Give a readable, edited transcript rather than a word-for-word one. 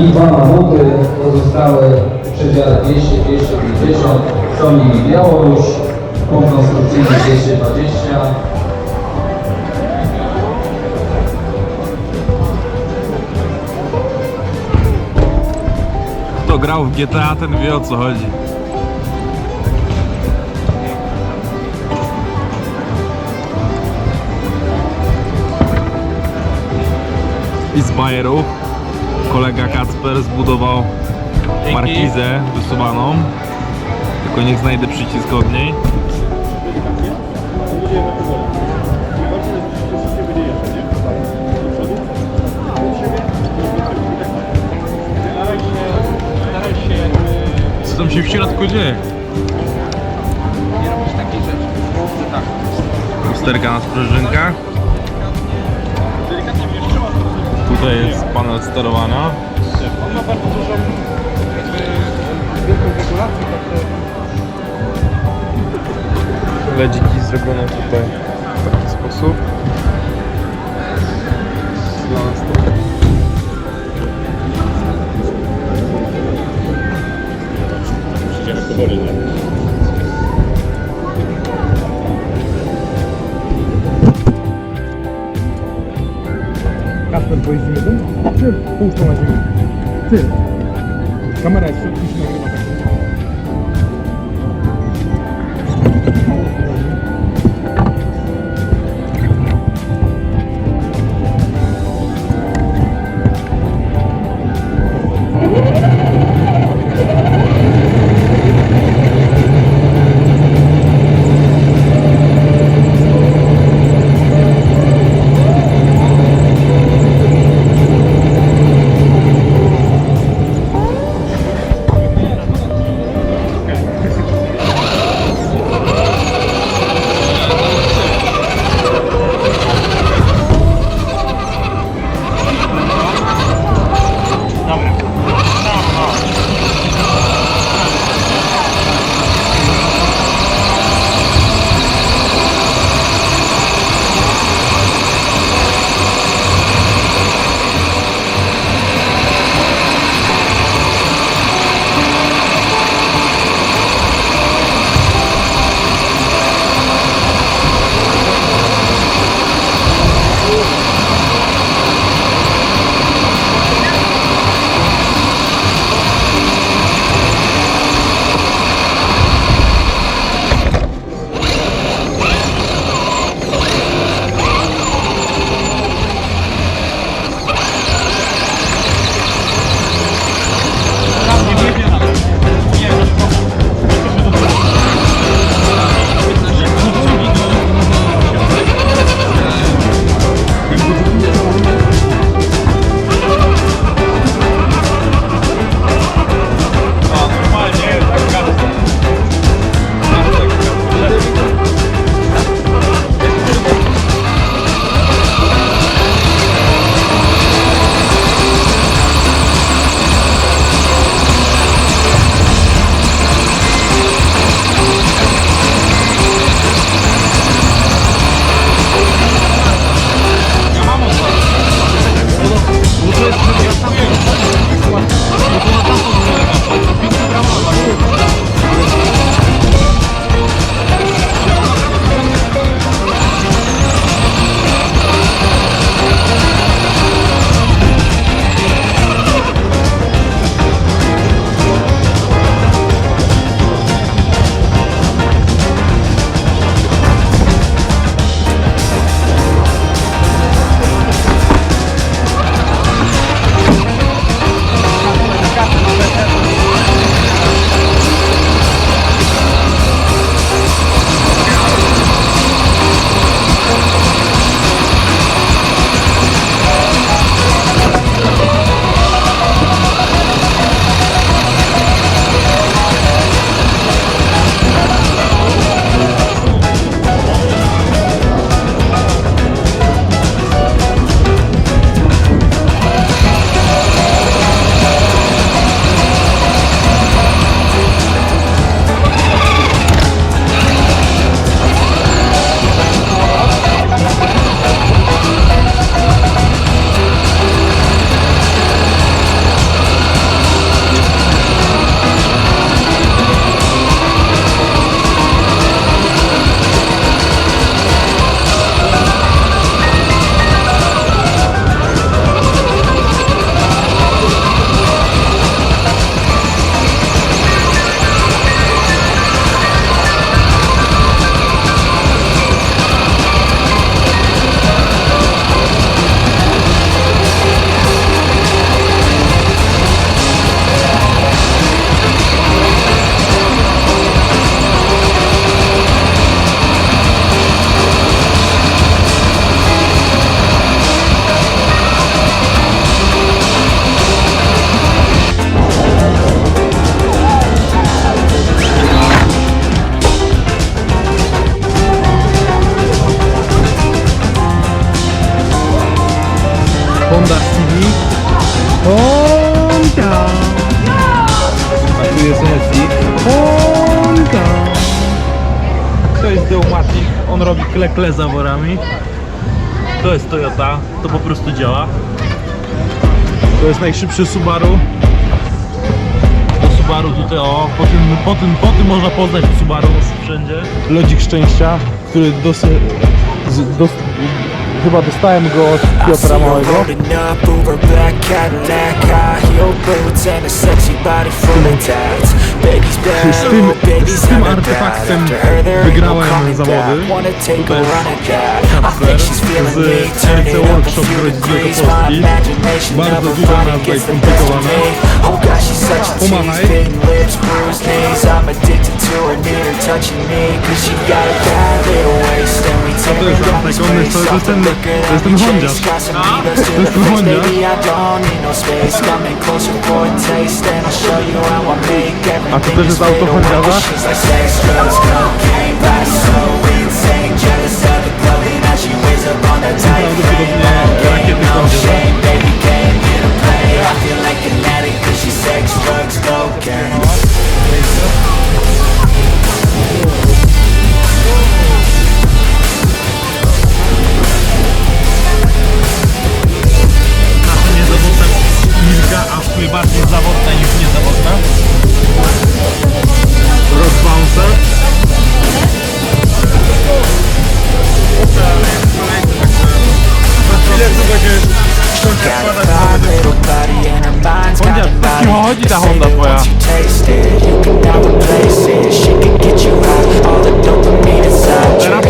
i 2 mamuty, pozostałe w przedziale 200-250, są nimi Białoruś, punkt konstrukcyjny 220. Kto grał w GTA, ten wie, o co chodzi. I z bajerów kolega Kacper zbudował markizę wysuwaną. Tylko niech znajdę przycisk od niej. Co tam się w środku dzieje? Nie robisz takiej rzeczy. Tak. Lusterka na sprężynkach. Tutaj jest panel sterowania. On ma bardzo dużą wielką regulację, także... LEDiki zrobione tutaj w taki sposób. Dla nas to... Przyjdziemy powoli, nie? Kacper, pojeździmy tym? Czy pół na ziemi? Ty! Kamera jest w środku, się nagrywa tak. on robi kle zaworami. To jest Toyota, to po prostu działa. To jest najszybszy Subaru. To Subaru tutaj, o, po tym można poznać Subaru wszędzie. Lodzik szczęścia, który chyba dostałem go od Piotra Małego. Z tym artefaktem wygrałem zawody. To jest Kacprem z RC Workshop Grodzisk Wielkopolski. Bardzo duża nazwa i skomplikowana. Pomachaj. Co to jest Antek? To jest ten Hondziarz. To jest ten Hondziarz. A to też jest auto Hondziarza? Prawdopodobnie rakiety Hondziarza. Nasza niezawodna Milka, a w sumie bardziej zawodna niż niezawodna. Rock Bouncer. Honda, tak nie chodzi ta Honda twoja. Teraz